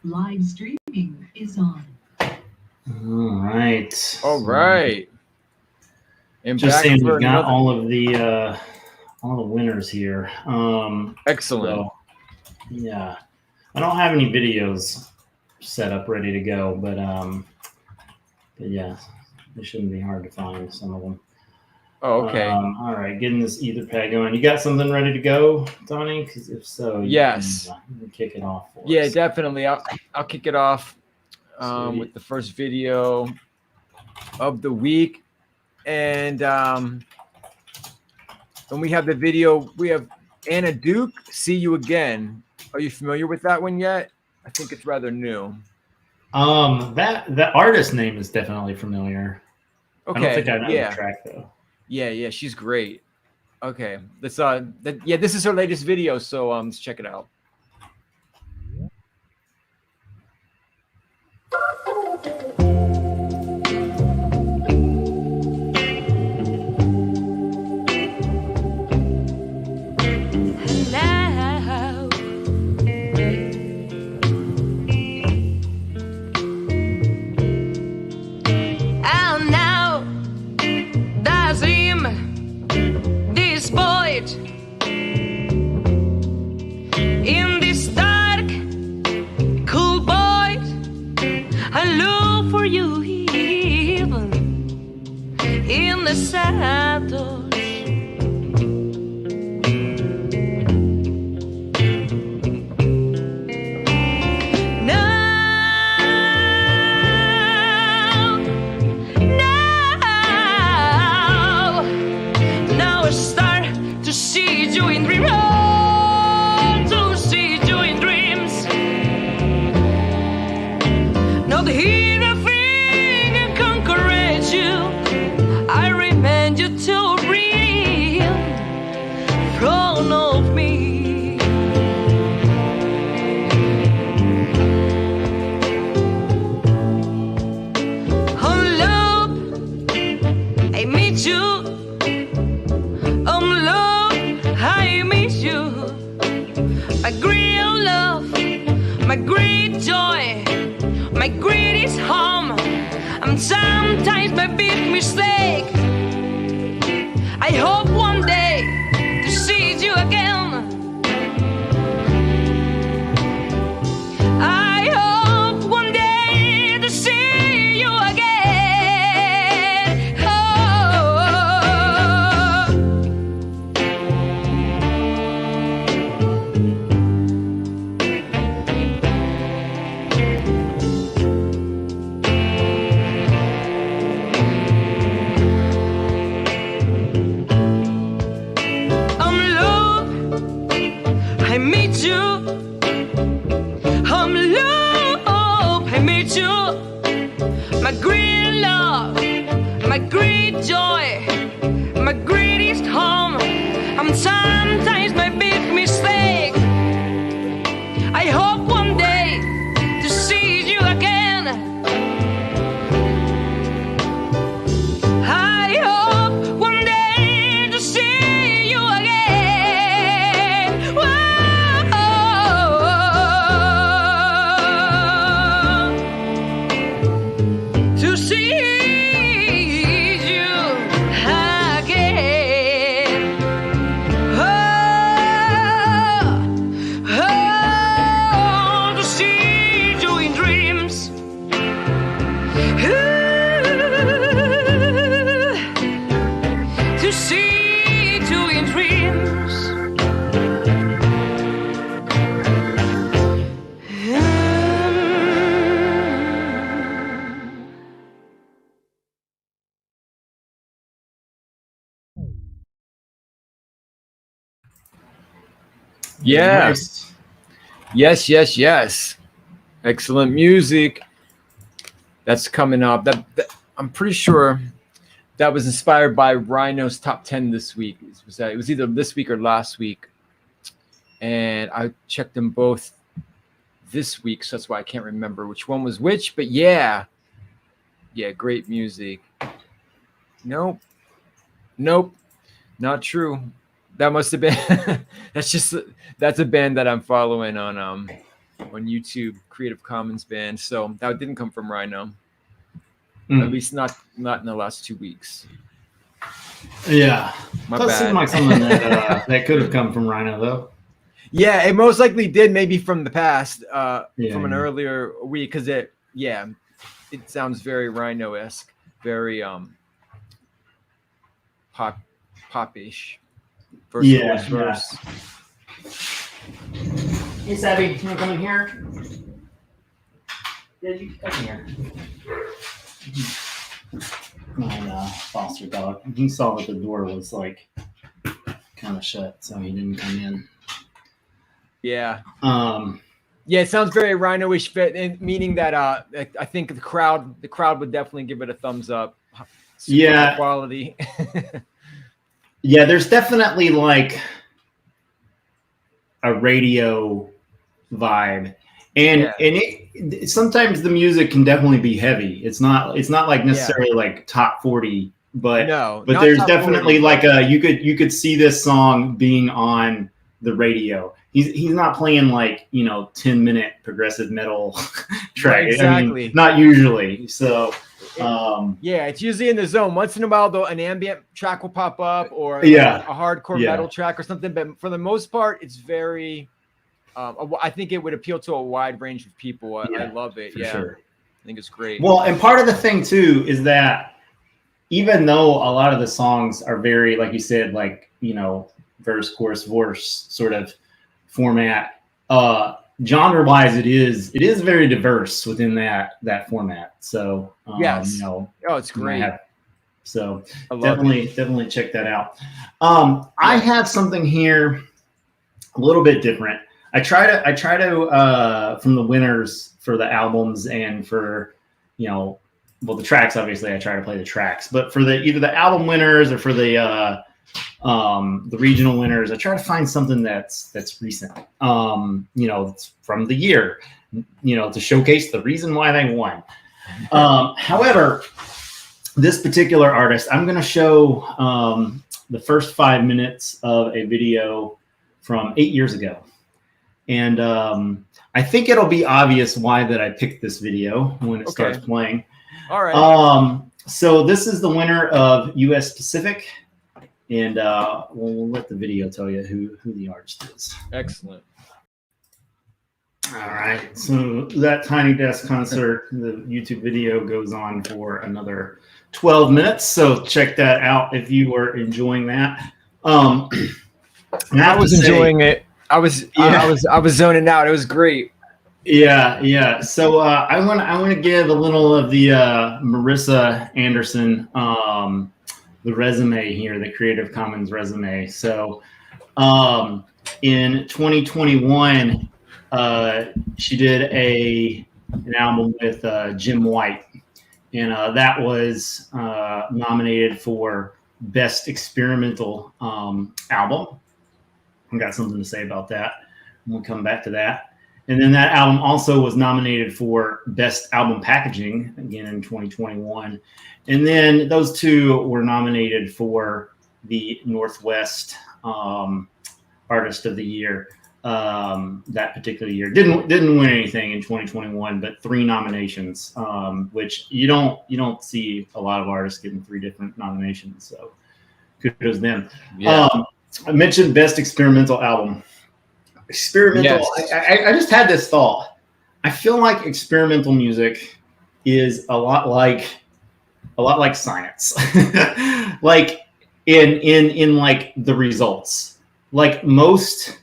Live streaming is on. All right. All right. And Just back saying, for we've got another. all the winners here. Excellent. So, yeah, I don't have any videos set up ready to go, but yeah, they shouldn't be hard to find, some of them. Oh, okay. All right, getting this Etherpad going. You got something ready to go, Donnie? Because if so, Yes. you can kick it off for Yeah, us. definitely. I'll kick it off Sweet. with the first video of the week. And we have the video. We have Anna Duke, See You Again. Are you familiar with that one yet? I think it's rather new. That artist name is definitely familiar. Okay. I don't think I know the track though. Yeah, she's great. Okay, let's this is her latest video, so let's check it out. In this dark, cool void, I look for you even in the shadows. Now I start to see you in dreams. Not here a thing can conquer you. I remind you to breathe in front of me. Oh love, I miss you. Oh love, I miss you. My great love, my great joy, my greatest home. And sometimes my big mistake. I hope one day to see you again. I hope one day to see you again. I meet you. Love, I meet you. My great love, my great joy, my greatest home. And sometimes my big mistake. I hope one day to see you again. I hope one day to see you again. To see you again. To see you in dreams. To see you in dreams. Yeah. Nice. Yes. Excellent music. That's coming up. That I'm pretty sure that was inspired by Rhino's top 10 this week. It was either this week or last week. And I checked them both this week, so that's why I can't remember which one was which. But yeah, great music. Nope, not true. That must have been that's a band that I'm following on on YouTube, Creative Commons band. So that didn't come from Rhino, Mm. at least not in the last 2 weeks. Yeah, My does bad. seem like something that that could have come from Rhino though. Yeah, it most likely did, maybe from the past, Yeah, from an yeah. earlier week, because it sounds very Rhino-esque, very pop-ish. Verse, Yeah, chorus, verse. Hey, Savvy, you want to come in here? Yeah, you come here. My foster dog. He saw that the door was like kind of shut, so he didn't come in. Yeah. Um, Yeah, it sounds very Rhino-ish, meaning that I think the crowd would definitely give it a thumbs up. Super Yeah. high quality. yeah, there's definitely like a radio vibe, and sometimes the music can definitely be heavy. It's not like necessarily like top 40, but No, but not there's top definitely 40. like you could see this song being on the radio. He's not playing like 10-minute progressive metal track. Right, exactly. I mean, not usually. So yeah, it's usually in the zone. Once in a while, though, an ambient track will pop up, or Yeah. a hardcore Yeah. metal track or something. But for the most part, it's very. I think it would appeal to a wide range of people. I love it. for Yeah, sure. I think it's great. Well, and part of the thing too is that even though a lot of the songs are very, like you said, like verse, chorus, verse sort of format, genre wise, it is very diverse within that format. So yes, oh, it's great. So I love it. definitely check that out. I have something here a little bit different. I try to from the winners for the albums and for the tracks, obviously I try to play the tracks, but for either the album winners or for the regional winners, I try to find something that's recent, it's from the year, to showcase the reason why they won. However, this particular artist, I'm going to show the first 5 minutes of a video from 8 years ago. And I think it'll be obvious why that I picked this video when it starts playing. All right. So this is the winner of US Pacific. And we'll let the video tell you who the artist is. Excellent. All right. So that Tiny Desk concert, the YouTube video goes on for another 12 minutes. So check that out if you were enjoying that. I was enjoying it. I was zoning out. It was great. Yeah. So I want to give a little of the Marissa Anderson the resume here, the Creative Commons resume. So in 2021, she did an album with Jim White, and that was nominated for Best Experimental Album. I've got something to say about that. We'll come back to that. And then that album also was nominated for Best Album Packaging, again in 2021. And then those two were nominated for the Northwest Artist of the Year that particular year. Didn't win anything in 2021, but 3 nominations, which you don't see a lot of artists getting 3 different nominations. So kudos to them. Yeah. I mentioned Best Experimental Album. Experimental. Yes. I just had this thought. I feel like experimental music is a lot like science. Like in like the results. Like most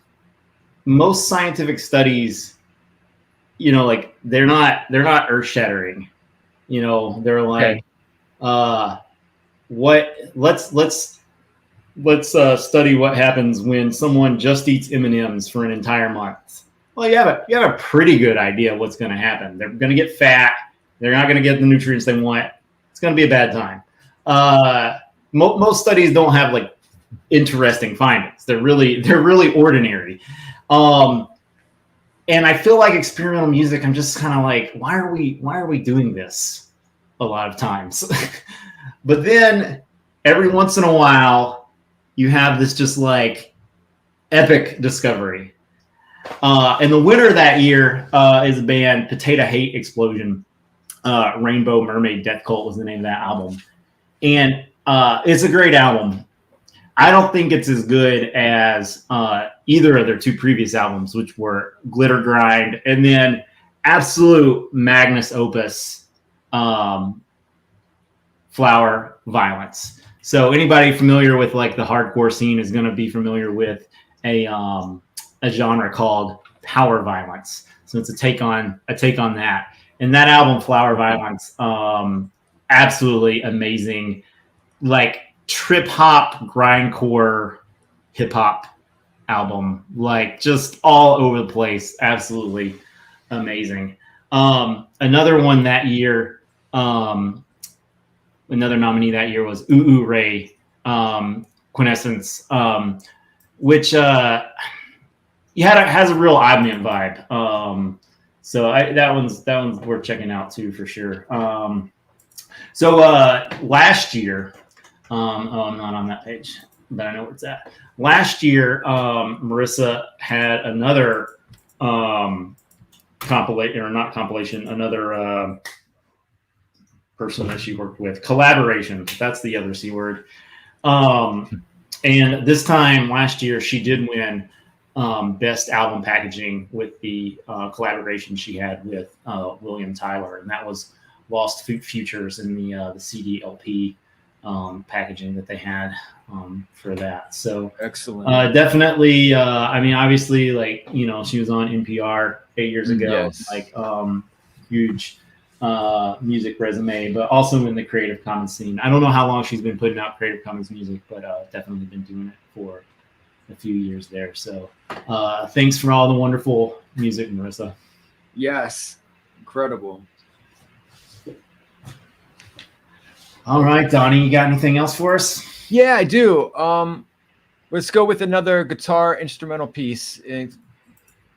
scientific studies, like they're not earth-shattering. They're like let's study what happens when someone just eats M&Ms for an entire month. Well, you have a pretty good idea what's going to happen. They're going to get fat. They're not going to get the nutrients they want. It's going to be a bad time. Most studies don't have like interesting findings. They're really ordinary. And I feel like experimental music, I'm just kind of like, why are we doing this a lot of times? But then every once in a while, you have this just like epic discovery. And the winner that year is a band, Potato Hate Explosion. Rainbow Mermaid Death Cult was the name of that album. And it's a great album. I don't think it's as good as either of their two previous albums, which were Glitter Grind and then absolute magnus opus, Flower Violence. So anybody familiar with like the hardcore scene is going to be familiar with a genre called power violence. So it's a take on that. And that album, Flower Violence, absolutely amazing, like trip hop, grindcore, hip hop album, like just all over the place. Absolutely amazing. Another one that year, another nominee that year was Ooh Ooh Ray, Quintessence, which has a real Obnian vibe. So that one's worth checking out too for sure. So last year, I'm not on that page, but I know where it's at. Last year, Marissa had another another person that she worked with, collaboration. That's the other C word. And this time last year, she did win best album packaging with the collaboration she had with William Tyler, and that was Lost Futures in the CD LP packaging that they had for that. So excellent. Definitely. I mean, obviously, like, you know, she was on NPR 8 years ago, yes. like huge music resume, but also in the Creative Commons scene. I don't know how long she's been putting out Creative Commons music, but definitely been doing it for a few years there. So thanks for all the wonderful music, Marissa. Yes, incredible. All right, Donnie, you got anything else for us? Yeah, I do. Let's go with another guitar instrumental piece.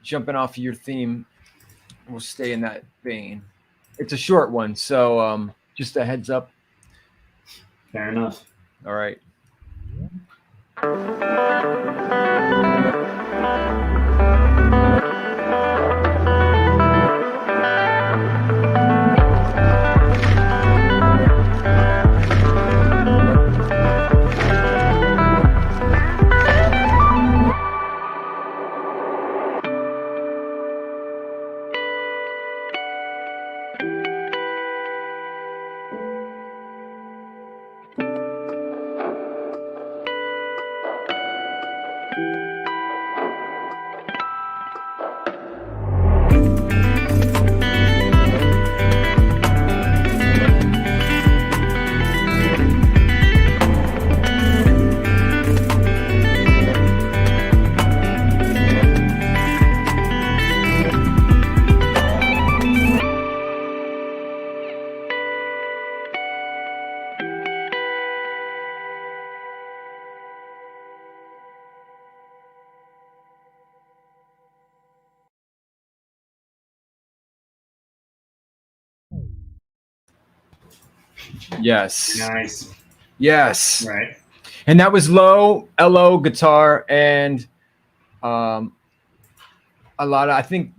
Jumping off of your theme, we'll stay in that vein. It's a short one, so just a heads up. Fair enough. All right. Yes. Nice. Yes. Right. And that was LO guitar and a lot of, I think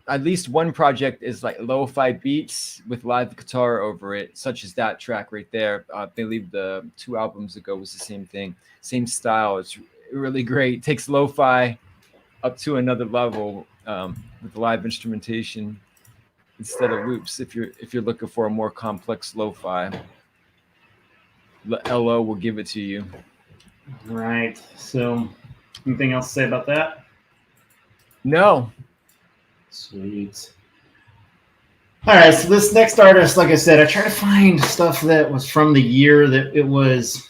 at least one project is like lo-fi beats with live guitar over it, such as that track right there. I believe the 2 albums ago was the same thing, same style. It's really great. Takes lo-fi up to another level with live instrumentation instead of loops. If you're looking for a more complex lo-fi, LO will give it to you. Right. So, anything else to say about that? No. Sweet. All right. So this next artist, like I said, I try to find stuff that was from the year that it was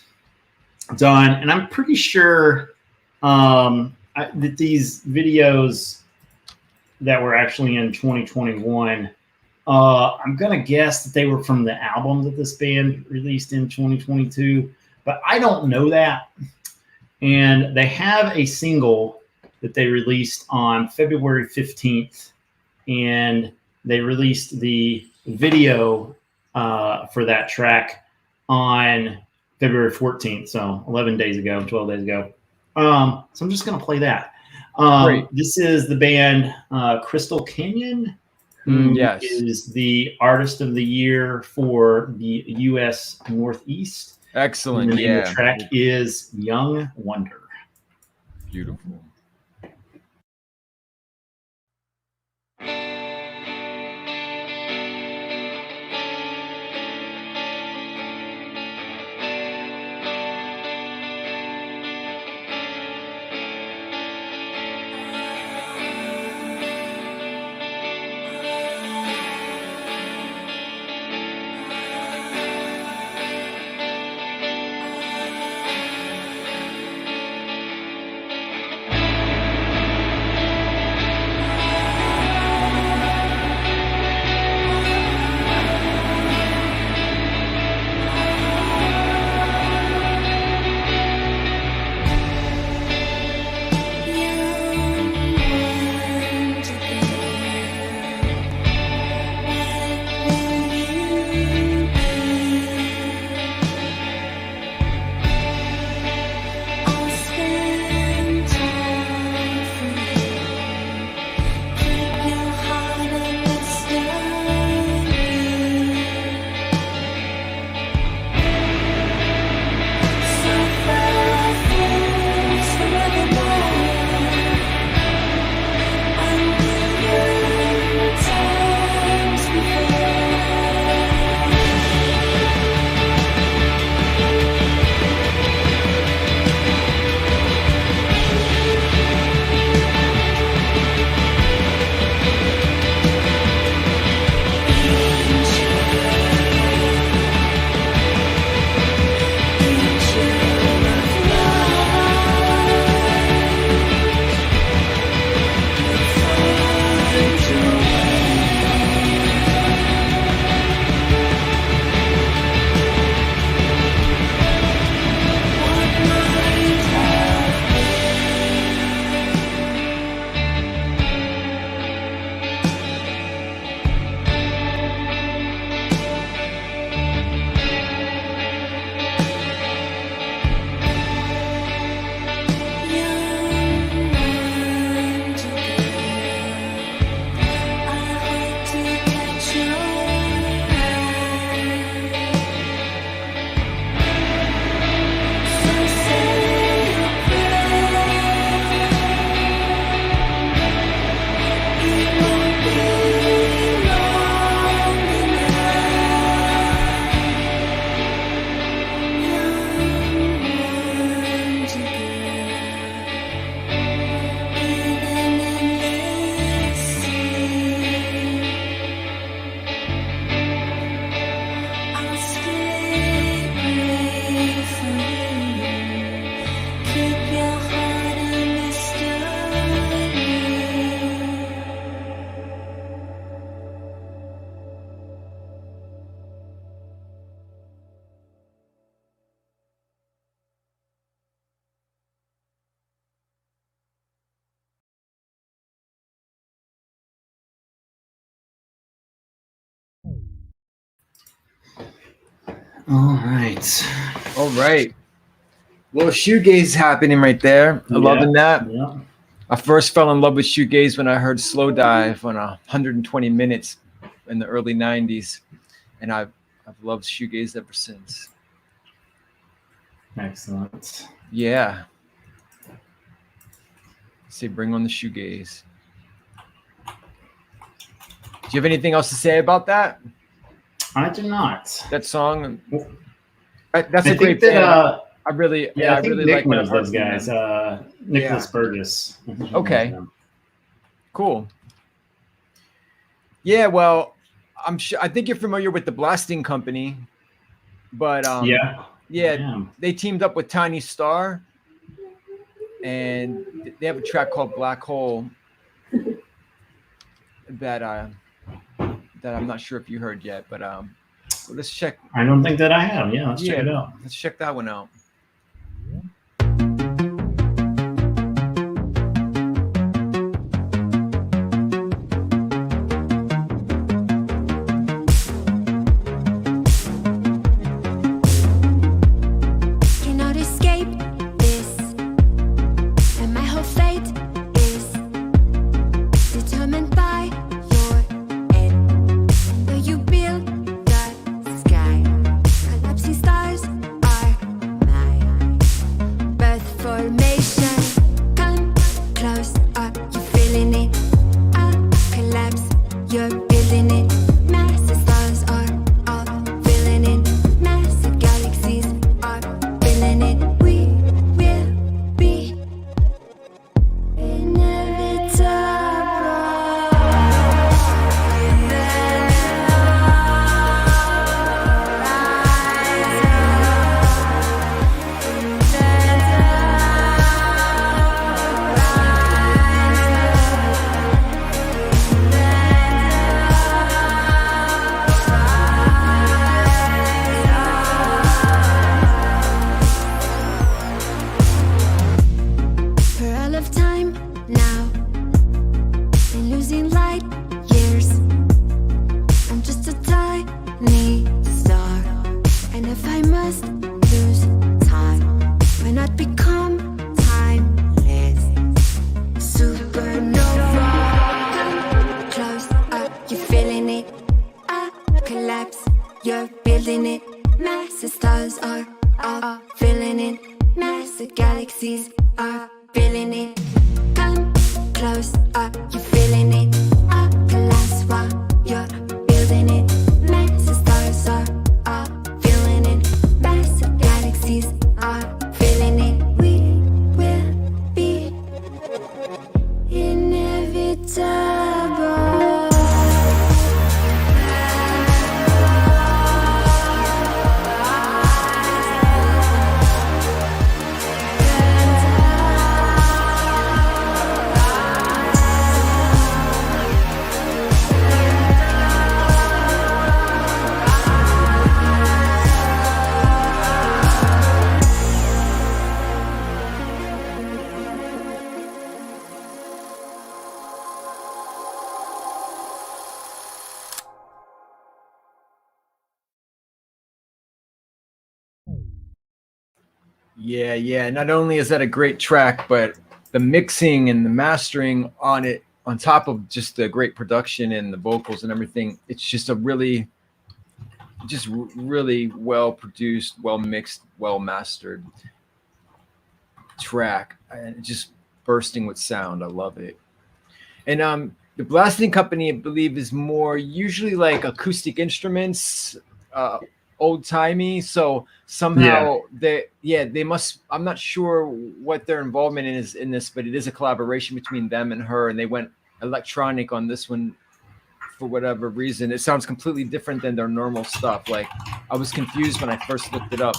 done, and I'm pretty sure that these videos that were actually in 2021. I'm gonna guess that they were from the album that this band released in 2022, but I don't know that. And they have a single that they released on February 15th, and they released the video for that track on February 14th, so 11 days ago, 12 days ago. So I'm just gonna play that. Great. This is the band Crystal Canyon, who yes. is the artist of the year for the U.S. Northeast. Excellent. And the name of Yeah. the track is Young Wonder. Beautiful. All right. All right. Little shoegaze happening right there. I'm loving that. Yeah. I first fell in love with shoegaze when I heard Slow Dive on 120 Minutes in the early 90s. And I've loved shoegaze ever since. Excellent. Yeah. Say bring on the shoegaze. Do you have anything else to say about that? I do not. That song? That's I a great think that, band. I really, Yeah, I think really Nick like knows those guys. Nicholas Yeah. Burgess. Okay. Cool. Yeah, well, I'm sure. I think you're familiar with the Blasting Company, but Yeah. yeah, they teamed up with Tiny Star, and they have a track called Black Hole that I'm not sure if you heard yet, but let's check. I don't think that I have. Yeah, let's check it out. Let's check that one out. Cannot escape this, and my whole fate is building it. Massive stars are all filling it. Massive galaxies are filling it. We will be for all of time now, and losing light years. I'm just a tiny star, and if I must lose time, why not become timeless? Supernova, come close up, you're feeling it. I collapse, you're building it. Massive stars are all filling it. Massive galaxies are feeling it. Come close up, you're feeling it. I collapse while you're building it. Massive stars are all feeling it. Massive galaxies are feeling it. We will be inevitable. Yeah, yeah. Not only is that a great track, but the mixing and the mastering on it, on top of just the great production and the vocals and everything, it's just a really well produced, well mixed, well mastered track, and just bursting with sound. I love it. And the blasting company, I believe, is more usually like acoustic instruments, old timey. So somehow they must. I'm not sure what their involvement is in this, but it is a collaboration between them and her, and they went electronic on this one for whatever reason. It sounds completely different than their normal stuff. Like, I was confused when I first looked it up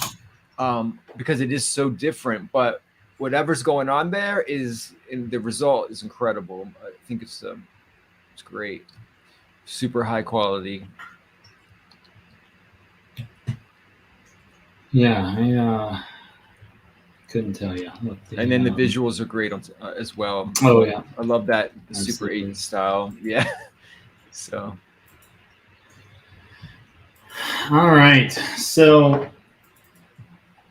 because it is so different. But whatever's going on there is, and the result is incredible. I think it's great, super high quality. Yeah, I couldn't tell you. And then the visuals are great as well. Oh yeah, I love that Super Absolutely. 80s style. Yeah. So. All right. So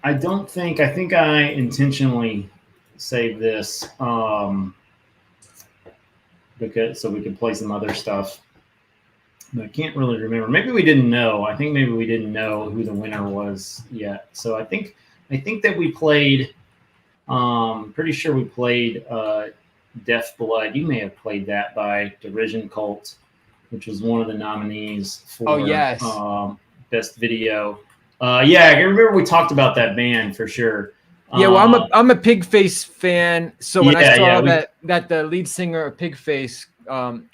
I think I intentionally saved this because so we could play some other stuff. But I can't really remember. Maybe we didn't know. I think maybe we didn't know who the winner was yet. So I think that we played. Pretty sure we played Deaf Blood. You may have played that by Derision Cult, which was one of the nominees for Best Video. Yeah, I remember we talked about that band for sure. Yeah, well, I'm a Pigface fan, so when I saw we, that the lead singer of Pigface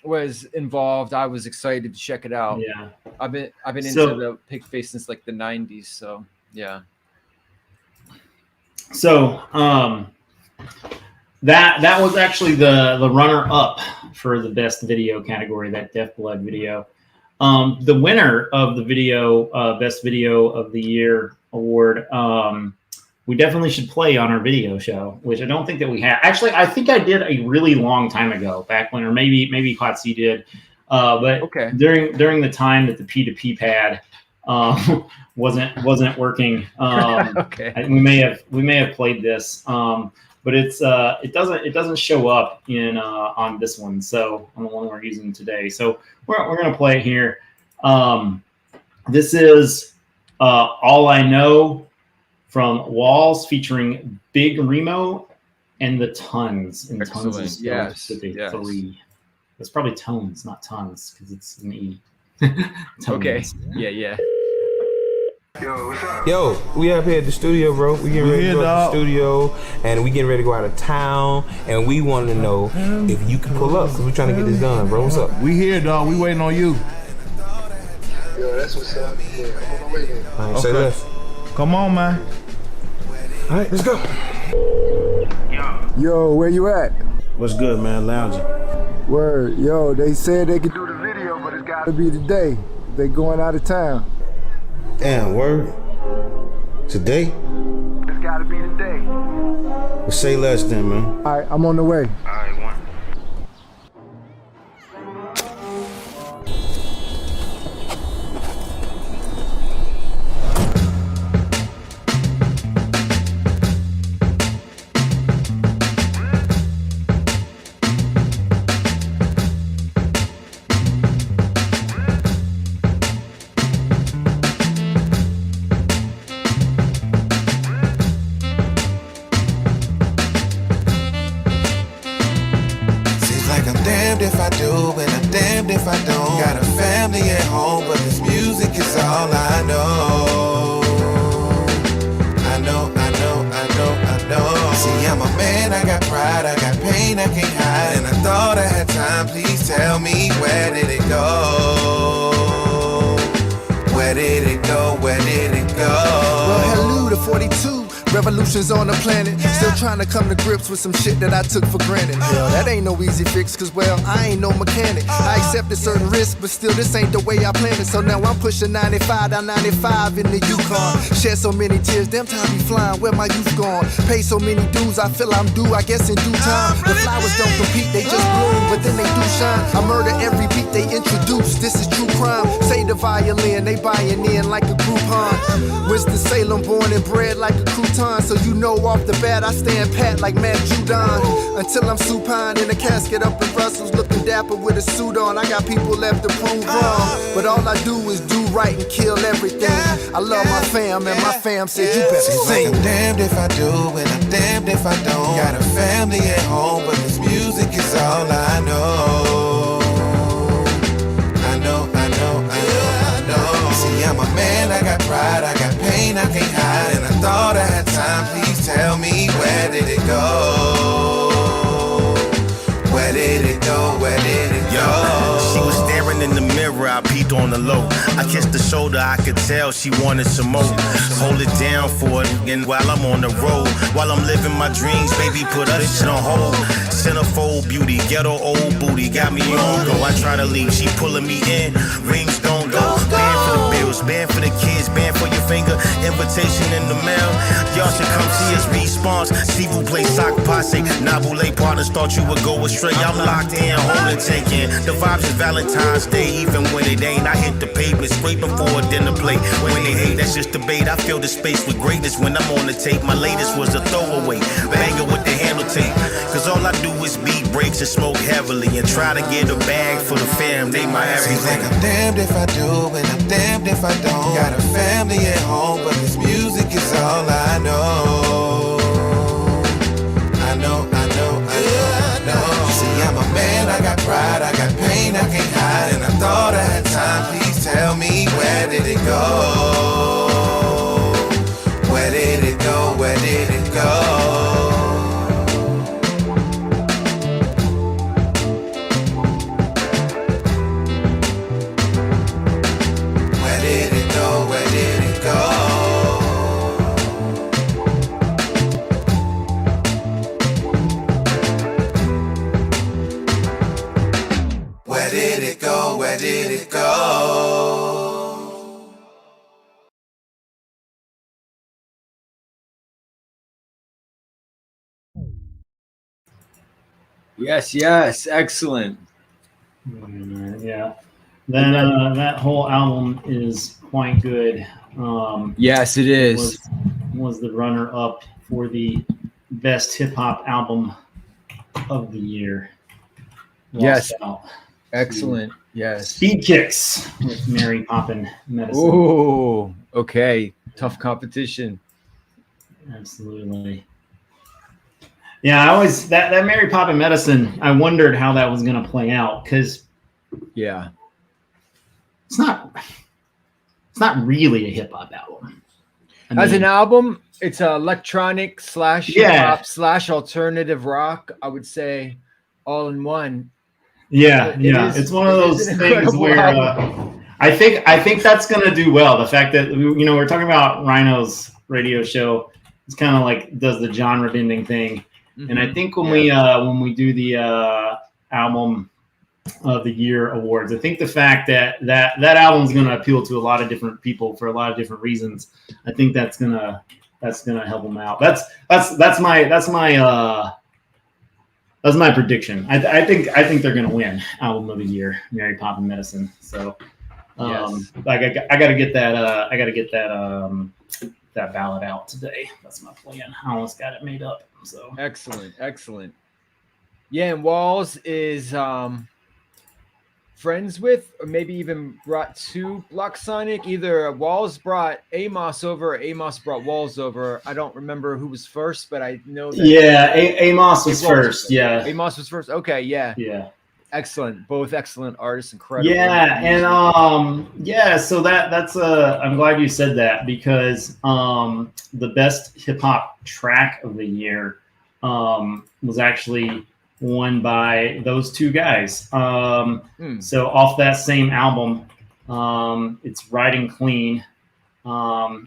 was involved, I was excited to check it out. Yeah, I've been into the Pigface since like the '90s, so yeah. So that was actually the runner up for the best video category, that Deaf Blood video. The winner of the video best video of the year award, we definitely should play on our video show, which I don't think that we have. Actually, I think I did a really long time ago, back when, or maybe Hot C did. But okay. during the time that the P2P pad wasn't working, okay. we may have played this, but it doesn't show up in on this one, so on the one we're using today. So we're gonna play it here. This is All I Know from Walls, featuring Big Remo and the Tons. And Excellent. Tons is yes. with a 3. It's probably tones, not tons, because it's an E. Okay. Tones. Yeah. Yo, we up here at the studio, bro. We getting ready to go to the studio, and we getting ready to go out of town, and we want to know if you can pull up, because we're trying to get this done, bro. What's up? We here, dog. We waiting on you. Yo, that's what's up. Yeah, I'm on my way then. All right, say less. Come on, man. All right, let's go. Yo, where you at? What's good, man? Lounging. Word. Yo, they said they could do the video, but it's gotta be today. They going out of town. Damn, word. Today? It's gotta be today. Well, say less then, man. All right, I'm on the way. Damned if I do, and I'm damned if I don't. Got a family at home, but this music is all I know. I know. See, I'm a man, I got pride, I got pain, I can't hide. And I thought I had time, please tell me, where did it go? Where did it go? Where did it go? Well, hello to 42. Revolutions on the planet. Still trying to come to grips with some shit that I took for granted. Hell, that ain't no easy fix, cause well, I ain't no mechanic. I accepted certain risks, but still this ain't the way I planned it. So now I'm pushing 95 down 95 in the Yukon. Shed so many tears, damn time be flying, where my youth gone? Pay so many dues, I feel I'm due, I guess in due time. The flowers don't compete, they just bloom, but then they do shine. I murder every beat they introduce, this is true crime. Say the violin, they buying in like a Groupon. Winston-Salem, born and bred like a crouton. So you know off the bat I stand pat like Matt Judon. Until I'm supine in a casket up in Brussels, looking dapper with a suit on. I got people left to prove wrong, but all I do is do right and kill everything. I love my fam, and my fam said you better sing. I'm damned if I do, and I'm damned if I don't. Got a family at home, but this music is all I know. I know. See, I'm a man, I got pride, I got pain, I can't hide. And I thought I had time, please tell me, where did it go? Where did it go? Where did it go? She was staring in the mirror, I peeked on the low. I kissed the shoulder, I could tell she wanted some more. Hold it down for it, and while I'm on the road, while I'm living my dreams, baby, put other shit on hold. Centerfold beauty, ghetto old booty, got me on go. I try to leave, she pulling me in, rings don't go. Band for the bills, band for the kids, band for your finger, invitation in the mail. Y'all should come see us, response. See who play sock posse, Nabule partners thought you would go astray. I'm locked in, holding, taking. The vibes is Valentine's Day, even when it ain't. I hit the pavement, scraping for a dinner plate. When they hate, that's just debate. I fill the space with greatness when I'm on the tape. My latest was a throwaway, banger with the handle tape. Cause all I do is beat breaks and smoke heavily and try to get a bag for the fam. They my everything. Seems like I'm damned if I do, and I'm damned if I don't. Got a family at home, but this music is all I know. I know. See, I'm a man, I got pride, I got pain, I can't hide. And I thought I had time, please tell me, where did it go? Where did it go? Where did it go? Where did it go? Where did it go? Where did it go? Where did it go? Yes, excellent. Yeah, that whole album is quite good. Yes, it is. Was the runner-up for the best hip-hop album of the year. Yes. Out. Excellent. Yes. Speed Kicks with Mary Poppin Medicine. Oh, okay. Tough competition. Absolutely. Yeah, I always that Mary Poppin Medicine. I wondered how that was going to play out because Yeah. it's not really a hip hop album. As an album, it's electronic / hip hop / alternative rock. I would say all in one. Yeah, it's one of those things where I think that's going to do well. The fact that we're talking about Rhino's radio show, it's kind of like does the genre bending thing, and I think when we do the album of the year awards, I think the fact that album is going to appeal to a lot of different people for a lot of different reasons. I think that's gonna help them out. That's my prediction. I think they're gonna win album of the year, Mary Poppin Medicine. So, I gotta get that that ballot out today. That's my plan. I almost got it made up. So excellent. Yeah, and Walls is friends with, or maybe even brought to Block Sonic. Either Walls brought Amos over, or Amos brought Walls over. I don't remember who was first, but I know that. Yeah, Amos was first. Yeah, Amos was first. Okay, yeah. Excellent. Both excellent artists, incredible. Yeah, and so that's I'm glad you said that because the best hip hop track of the year was actually won by those two guys. So off that same album, it's Riding Clean. And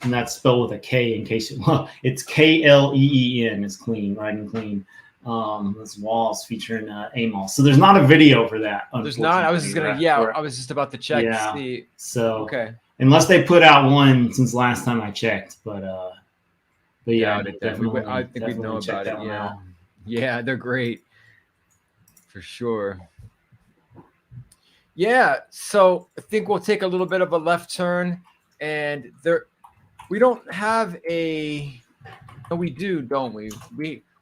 that's spelled with a K in case it's Kleen. It's clean, Riding Clean. This Walls featuring Amos. So there's not a video for that. There's not. I was just gonna. I was just about to check. Yeah. To see. So okay. Unless they put out one since last time I checked, but yeah, definitely. I think we know about it. Yeah. Yeah, they're great for sure. Yeah, so I think we'll take a little bit of a left turn, and we don't have a. No, we do, don't we?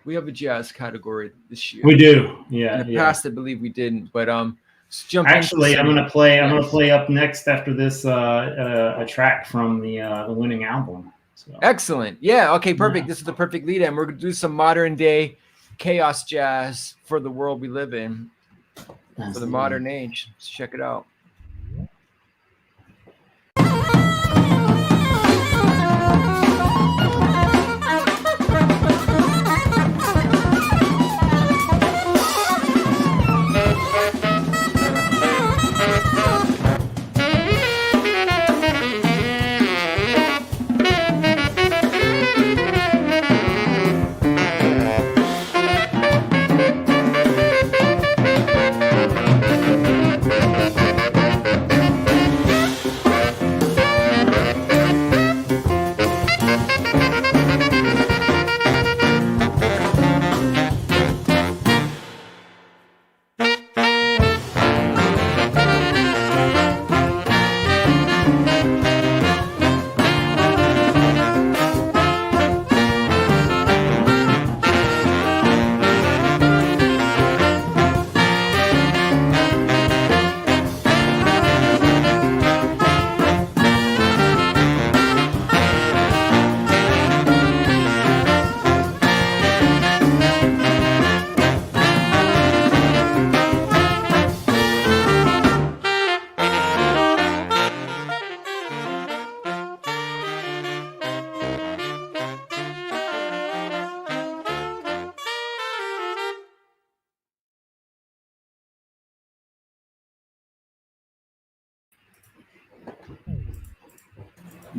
We have a jazz category this year. We do, yeah. In the past, I believe we didn't, but let's jump. Actually, I'm gonna play up next after this a track from the winning album. So. Excellent. Yeah. Okay. Perfect. Yeah. This is the perfect lead in. We're gonna do some modern day chaos jazz for the world we live in, for the modern age. Let's check it out.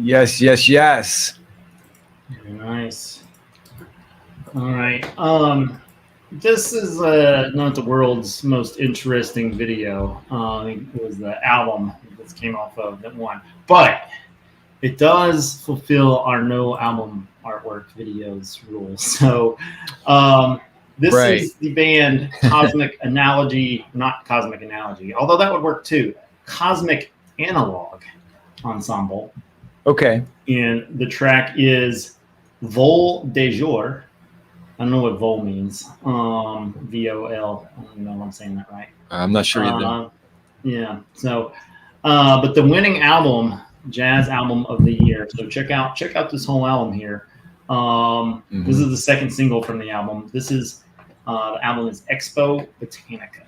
Yes. Very nice. All right. This is not the world's most interesting video. I think it was the album that came off of that one, but it does fulfill our no album artwork videos rule. So this is the band Cosmic Analogy, not Cosmic Analogy, although that would work too. Cosmic Analog Ensemble. Okay. And the track is Vol de Jour. I don't know what vol means. VOL. I don't know if I'm saying that right. I'm not sure either. Yeah. So, but the winning album, jazz album of the year. So check out this whole album here. This is the second single from the album. This is the album is Expo Botanica.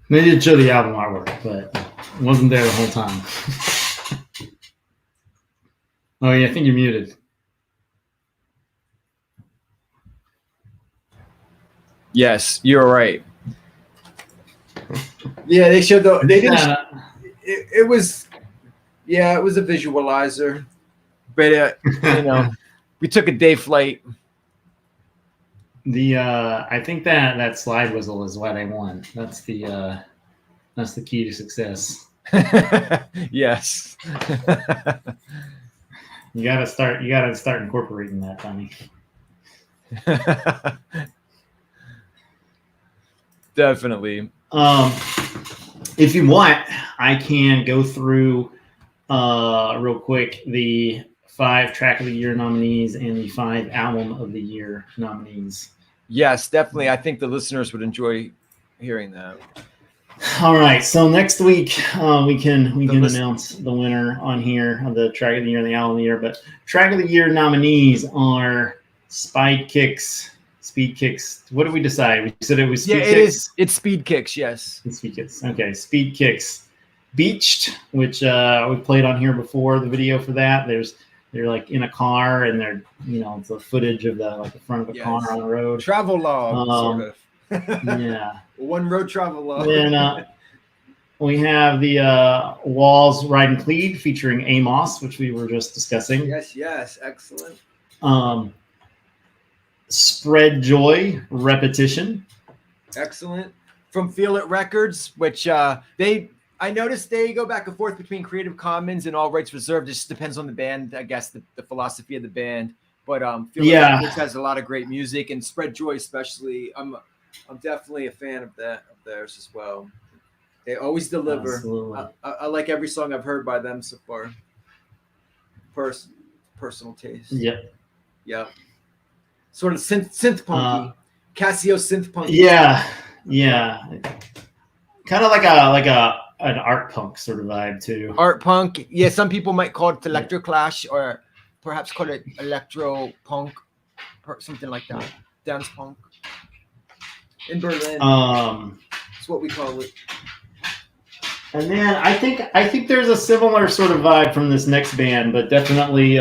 They did show the album artwork, but it wasn't there the whole time. Oh yeah, I think you're muted. Yes, you're right. Yeah, they showed the. They didn't. It was. Yeah, it was a visualizer, but you know, we took a day flight. I think that slide whistle is why they won. That's the key to success. Yes. You gotta start incorporating that, Tommy. Definitely. If you want, I can go through real quick the 5 track of the year nominees and the 5 album of the year nominees. Yes, definitely. I think the listeners would enjoy hearing that. All right. So next week we can announce the winner on here of the track of the year and the album of the year. But track of the year nominees are Speed Kicks. What did we decide? We said it was Speed Kicks? It is. It's Speed Kicks, yes. It's Speed Kicks. Okay, Speed Kicks. Beached, which we played on here before, the video for that. They're like in a car and they're, it's the footage of the front of a car on the road. Travel log, sort of. Yeah. One road travel log. And we have the Walls Ride and Plead featuring Amos, which we were just discussing. Yes, excellent. Spread Joy, Repetition. Excellent. From Feel It Records, which I noticed they go back and forth between Creative Commons and all rights reserved. It just depends on the band, I guess, the philosophy of the band. But Feel It Records has a lot of great music, and Spread Joy especially. I'm definitely a fan of theirs as well. They always deliver. I like every song I've heard by them so far. Personal taste. Yep. Yeah. Sort of synth punky. Casio synth punky. Yeah. Kind of like an art punk sort of vibe too. Art punk. Yeah, some people might call it electro clash or perhaps call it electro punk. something like that. Dance punk in Berlin. It's what we call it. And then I think there's a similar sort of vibe from this next band, but definitely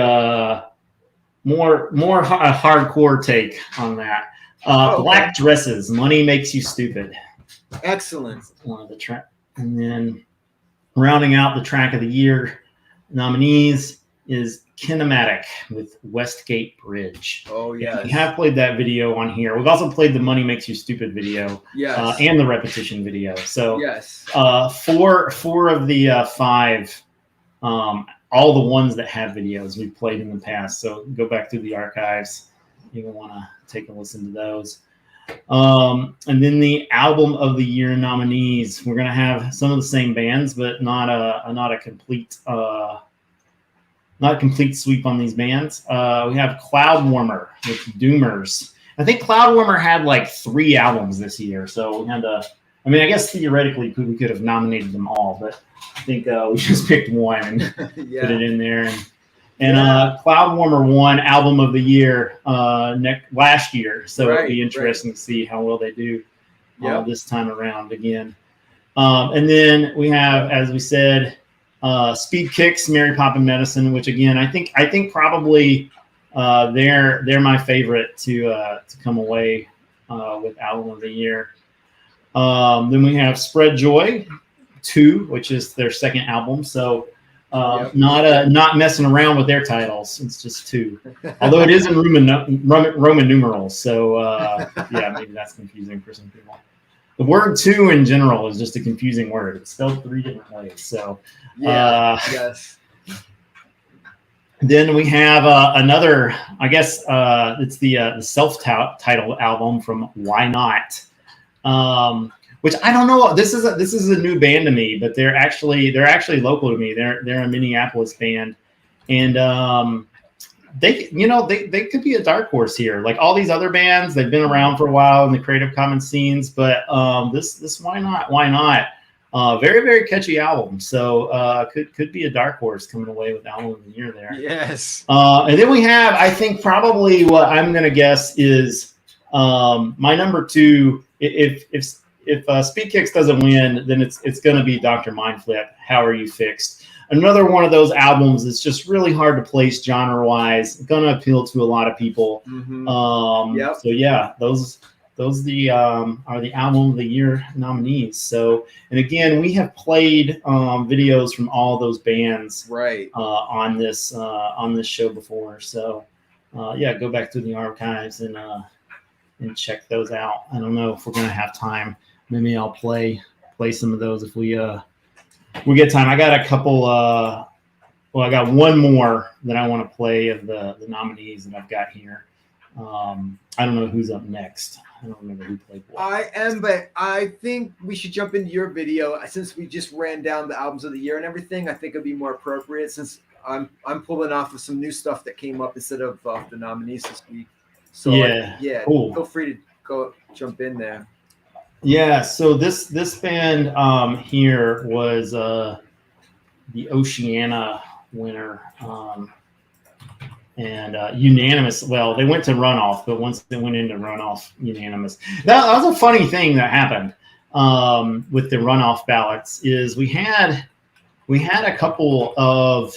more a hardcore take on that. Black Dresses, Money Makes You Stupid. Excellent. One of the track, and then rounding out the track of the year nominees is Kinematic with Westgate Bridge. Oh yeah, we have played that video on here. We've also played the Money Makes You Stupid video, and the repetition video. So yes, four of the five, all the ones that have videos we've played in the past. So go back through the archives. You want to take a listen to those. And then the album of the year nominees, we're gonna have some of the same bands, but not a complete sweep on these bands. We have Cloud Warmer with Doomers. I think Cloud Warmer had like 3 albums this year, so we had to. I mean, I guess theoretically we could have nominated them all, but I think we just picked one and put it in there. And Cloud Warmer won Album of the Year last year, so it'll be interesting to see how well they do this time around again. And then we have, as we said, Speed Kicks, Mary Poppin' Medicine, which again I think probably they're my favorite to come away with Album of the Year. Then we have Spread Joy 2, which is their second album, so. Not messing around with their titles. It's just 2, although it is in Roman numerals. So maybe that's confusing for some people. The word 2 in general is just a confusing word. It's spelled 3 different ways. So yes. Then we have another. I guess it's the self-titled album from Why Not. Which I don't know. This is a new band to me, but they're actually local to me. They're a Minneapolis band, and they could be a dark horse here. Like all these other bands, they've been around for a while in the Creative Commons scenes, but this Why Not? Very very catchy album. So could be a dark horse coming away with Album of the Year there. Yes. And then we have, I think probably what I'm gonna guess is my number 2. If Speed Kicks doesn't win, then it's going to be Dr. Mindflip. How Are You Fixed? Another one of those albums that's just really hard to place genre-wise. Going to appeal to a lot of people. So yeah, those are the Album of the Year nominees. So, and again, we have played videos from all those bands on this show before. So go back through the archives and check those out. I don't know if we're going to have time. Maybe I'll play some of those if we get time. I got a couple. I got one more that I want to play of the nominees that I've got here. I don't know who's up next. I don't remember who played what. I am, but I think we should jump into your video since we just ran down the albums of the year and everything. I think it'd be more appropriate since I'm pulling off of some new stuff that came up instead of the nominees this week. So cool. Feel free to go jump in there. Yeah, so this band here was the Oceana winner and unanimous. Well, they went to runoff, but once they went into runoff, unanimous. That was a funny thing that happened with the runoff ballots. Is we had a couple of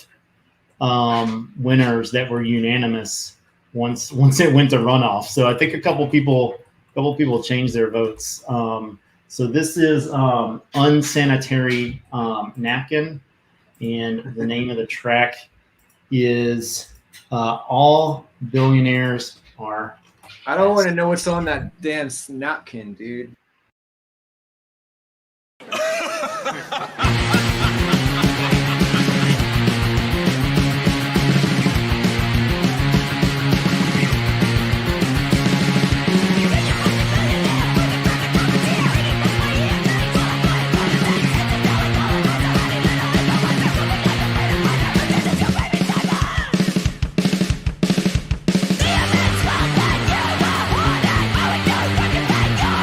winners that were unanimous once it went to runoff. So I think a couple people changed their votes. So this is Unsanitary Napkin, and the name of the track is All Billionaires Are. I don't want to know what's on that damn napkin, dude.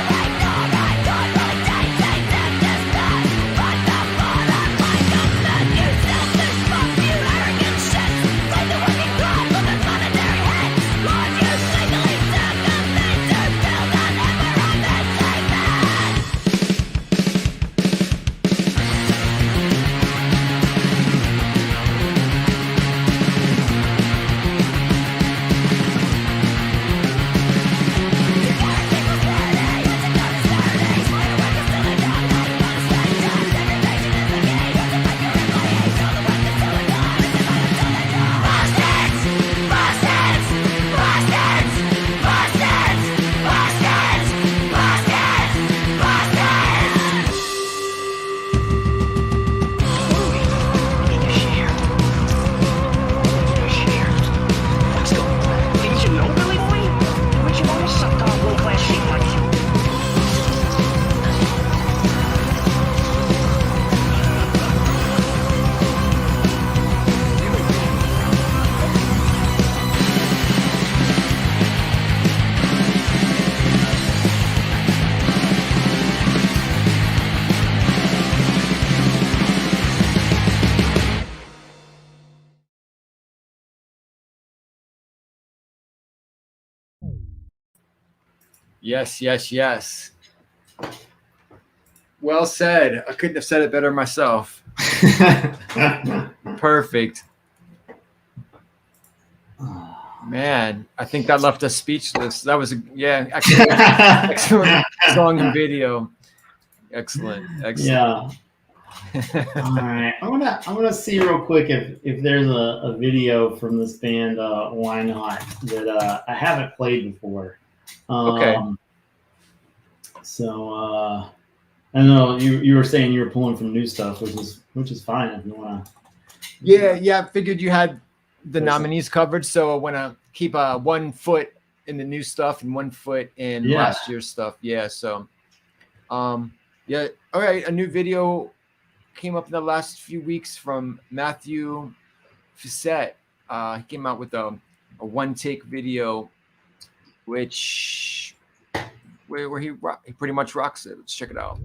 Right now. Yes, yes, yes. Well said. I couldn't have said it better myself. Perfect. Man, I think that left us speechless. That was excellent song and video. Excellent. Yeah. All right. I wanna see real quick if there's a video from this band, Why Not, that I haven't played before. Okay. So I know you were saying you were pulling from new stuff, which is fine if you wanna. Yeah. I figured you had the nominees covered, so I want to keep 1 foot in the new stuff and 1 foot in last year's stuff. Yeah. So, yeah. All right. A new video came up in the last few weeks from Matthew Facette. He came out with a 1-take video, where he pretty much rocks it. Let's check it out.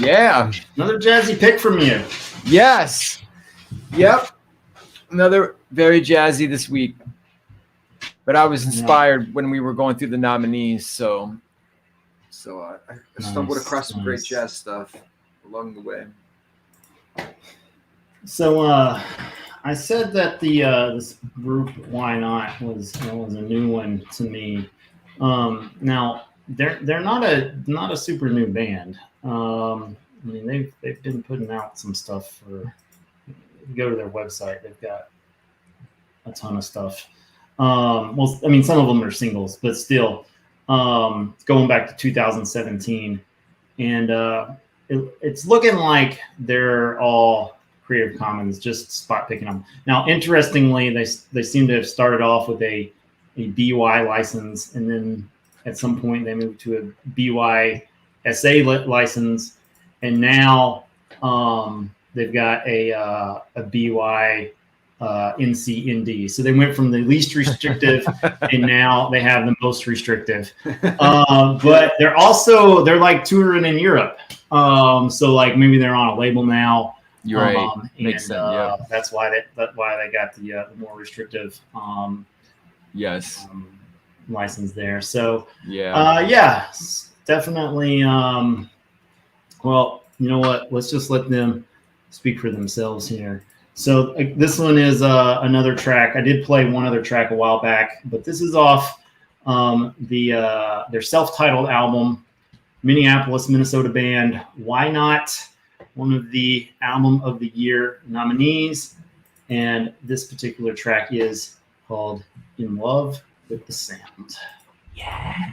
Yeah. Another jazzy pick from you. Yes. Yep. Another very jazzy this week. But I was inspired when we were going through the nominees, so I stumbled across some great jazz stuff along the way. So I said that the this group Why Not was a new one to me. Now they're not a super new band. I mean they've been putting out some stuff for. Go to their website, they've got a ton of stuff. Well, I mean, some of them are singles, but still, going back to 2017, and it's looking like they're all Creative Commons, just spot picking them. Now, interestingly, they seem to have started off with a BY license, and then at some point they moved to a BY-SA license, and now they've got a BY NC-ND. So they went from the least restrictive and now they have the most restrictive. But they're like touring in Europe. So like maybe they're on a label now. You're right. Makes sense. Yeah. That's why they got the more restrictive. Yes. License there. So yeah, definitely. Well, you know what? Let's just let them speak for themselves here. So this one is another track. I did play one other track a while back, but this is off their self-titled album, Minneapolis, Minnesota band. Why Not? One of the Album of the Year nominees. And this particular track is called In Love with the Sound. Yeah.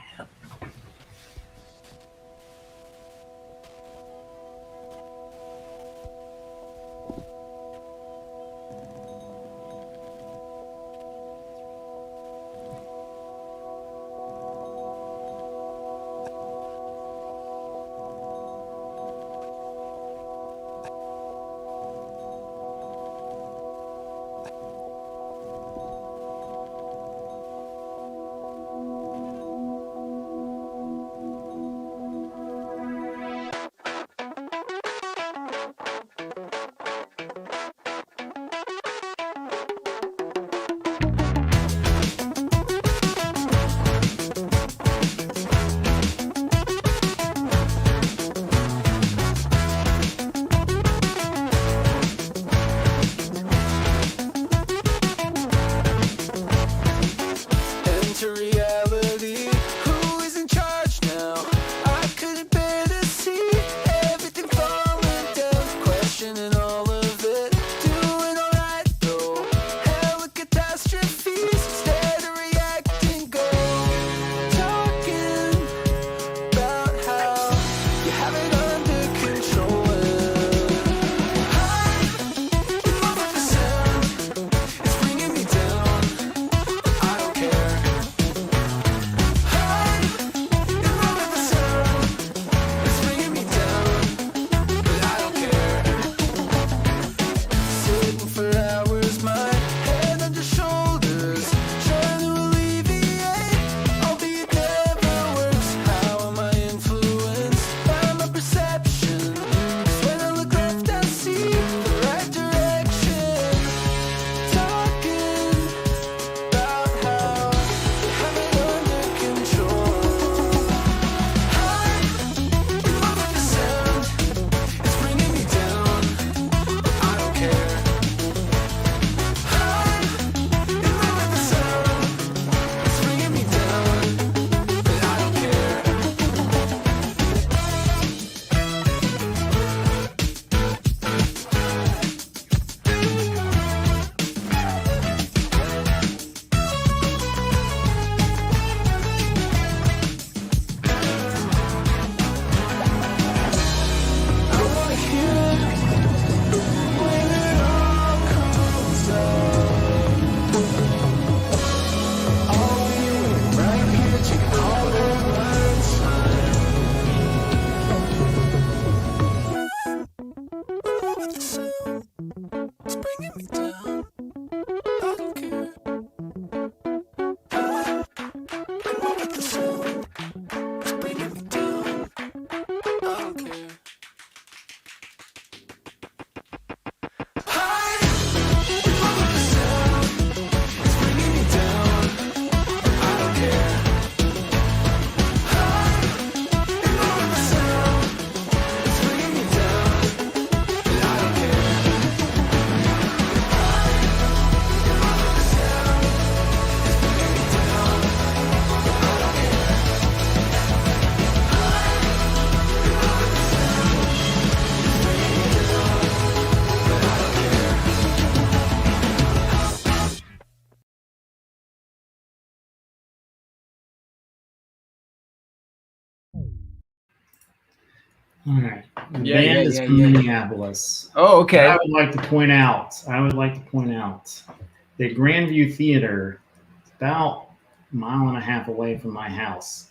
All right. The band is from Minneapolis. Oh, okay. I would like to point out that Grandview Theater, about a mile and a half away from my house.